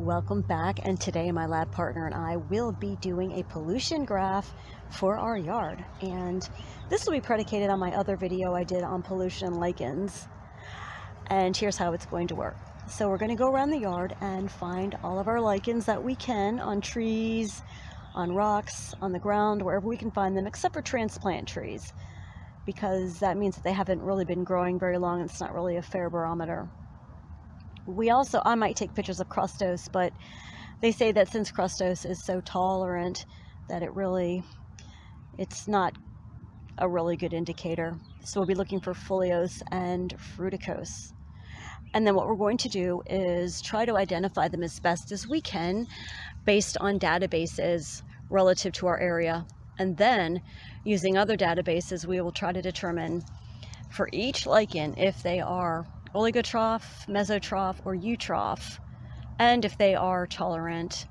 Welcome back, and today my lab partner and I will be doing a pollution graph for our yard, and this will be predicated on my other video I did on pollution and lichens. And here's how it's going to work. So we're going to go around the yard and find all of our lichens that we can on trees, on rocks, on the ground, wherever we can find them, except for transplant trees, because that means that they haven't really been growing very long and it's not really a fair barometer. I might take pictures of crustose, but they say that since crustose is so tolerant that it's not a really good indicator. So we'll be looking for foliose and fruticose. And then what we're going to do is try to identify them as best as we can based on databases relative to our area. And then using other databases, we will try to determine for each lichen if they are oligotroph, mesotroph, or eutroph, and if they are tolerant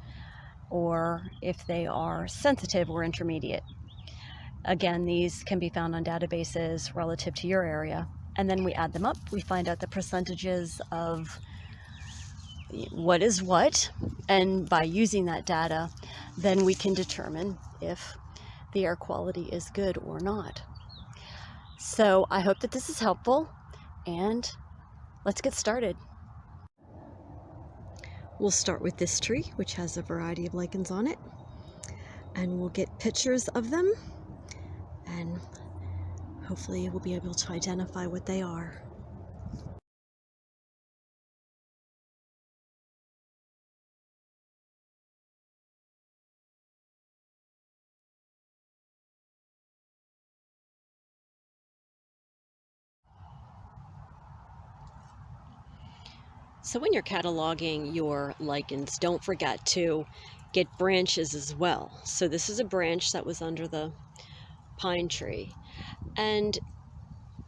or if they are sensitive or intermediate. Again, these can be found on databases relative to your area, and then we add them up. We find out the percentages of what is what, and by using that data, then we can determine if the air quality is good or not. So I hope that this is helpful, and let's get started. We'll start with this tree, which has a variety of lichens on it, and we'll get pictures of them, and hopefully we'll be able to identify what they are. So when you're cataloging your lichens, don't forget to get branches as well. So this is a branch that was under the pine tree. And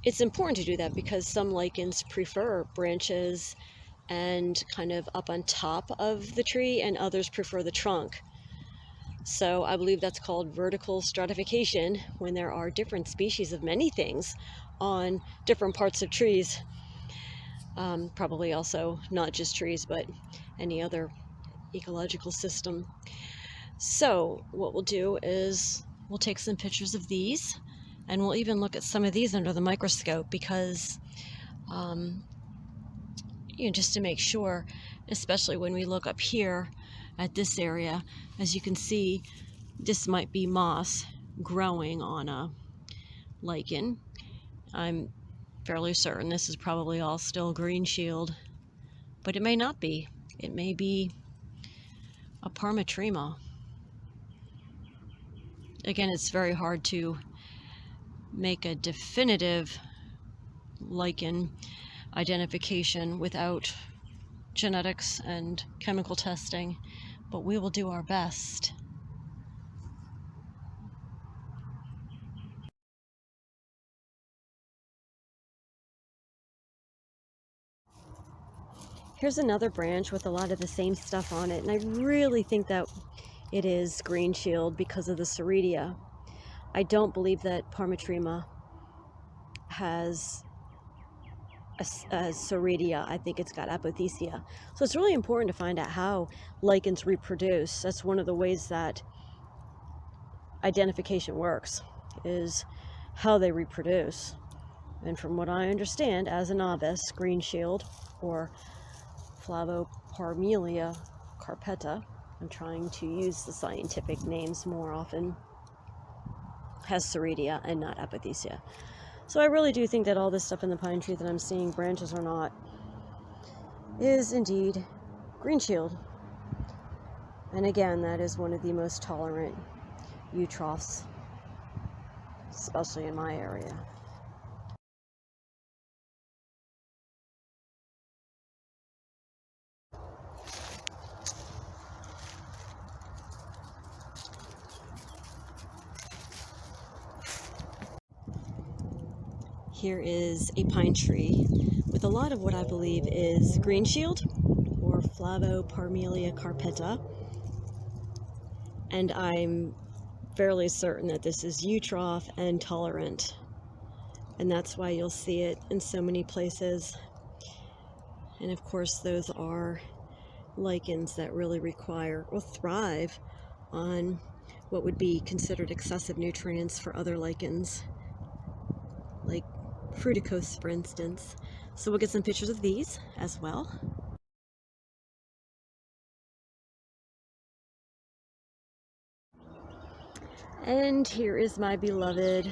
it's important to do that because some lichens prefer branches and kind of up on top of the tree, and others prefer the trunk. So I believe that's called vertical stratification, when there are different species of many things on different parts of trees. Probably also not just trees, but any other ecological system. So what we'll do is we'll take some pictures of these, and we'll even look at some of these under the microscope, because just to make sure, especially when we look up here at this area, as you can see, this might be moss growing on a lichen. I'm fairly certain this is probably all still green shield, but it may not be. It may be a parmatrema. Again, it's very hard to make a definitive lichen identification without genetics and chemical testing, but we will do our best. Here's another branch with a lot of the same stuff on it, and I really think that it is green shield because of the soredia. I don't believe that parmatrema has a soredia. I think it's got apothecia. So it's really important to find out how lichens reproduce. That's one of the ways that identification works, is how they reproduce. And from what I understand as a novice, green shield or Flavoparmelia carpeta, I'm trying to use the scientific names more often, has soredia and not apothecia. So I really do think that all this stuff in the pine tree that I'm seeing, branches or not, is indeed green shield. And again, that is one of the most tolerant eutrophs, especially in my area. Here is a pine tree with a lot of what I believe is green shield or Flavoparmelia carpeta, and I'm fairly certain that this is eutroph and tolerant, and that's why you'll see it in so many places. And of course those are lichens that really require or thrive on what would be considered excessive nutrients for other lichens, like fruticose, for instance. So we'll get some pictures of these as well. And here is my beloved,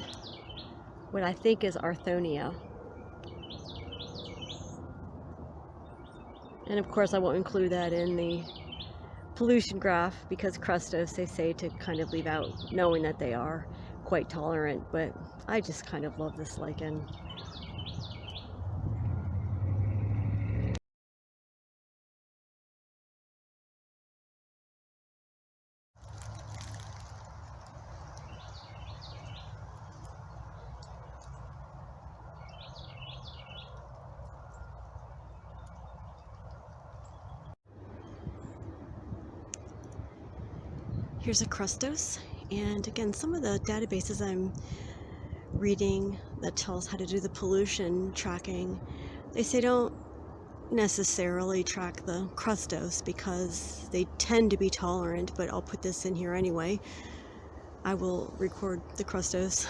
what I think is Arthonia. And of course I won't include that in the pollution graph because crustose, they say to kind of leave out, knowing that they are quite tolerant, but I just kind of love this lichen. Here's a crustose, and again, some of the databases I'm reading that tell us how to do the pollution tracking, they say don't necessarily track the crustose because they tend to be tolerant, but I'll put this in here anyway. I will record the crustose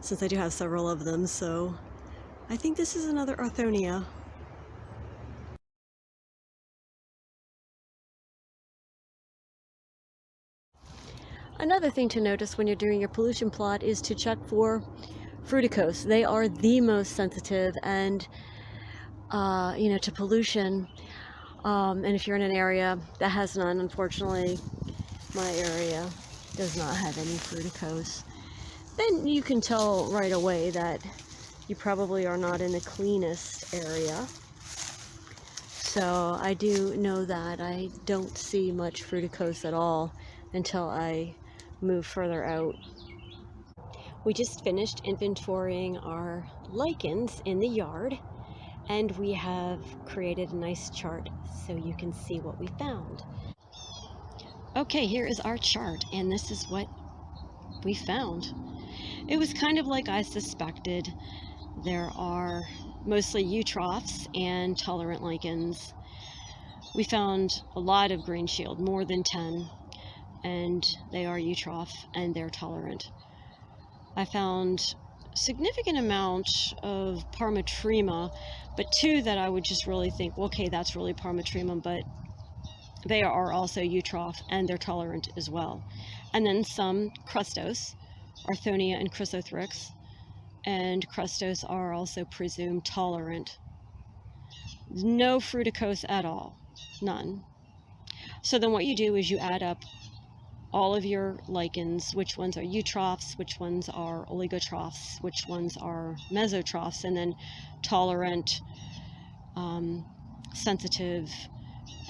since I do have several of them, so I think this is another Arthonia. Another thing to notice when you're doing your pollution plot is to check for fruticose. They are the most sensitive and to pollution. And if you're in an area that has none, unfortunately, my area does not have any fruticose, then you can tell right away that you probably are not in the cleanest area. So I do know that I don't see much fruticose at all until I move further out. We just finished inventorying our lichens in the yard, and we have created a nice chart so you can see what we found. Okay, here is our chart, and this is what we found. It was kind of like I suspected. There are mostly eutrophes and tolerant lichens. We found a lot of green shield, more than 10, and they are eutroph and they're tolerant. I found significant amount of Parmatrema, but two that I would just really think, okay, that's really Parmatrema, but they are also eutroph and they're tolerant as well. And then some crustose, Arthonia and Chrysothrix, and crustose are also presumed tolerant. No fruticose at all, none. So then what you do is you add up all of your lichens, which ones are eutrophs, which ones are oligotrophs, which ones are mesotrophs, and then tolerant, sensitive,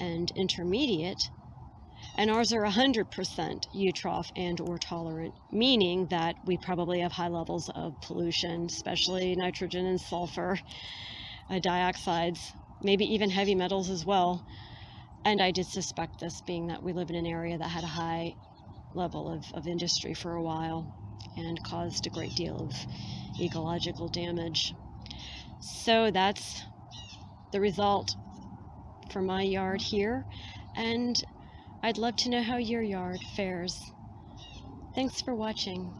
and intermediate. And ours are 100% eutroph and or tolerant, meaning that we probably have high levels of pollution, especially nitrogen and sulfur, dioxides, maybe even heavy metals as well. And I did suspect this, being that we live in an area that had a high level of industry for a while and caused a great deal of ecological damage. So that's the result for my yard here, and I'd love to know how your yard fares. Thanks for watching.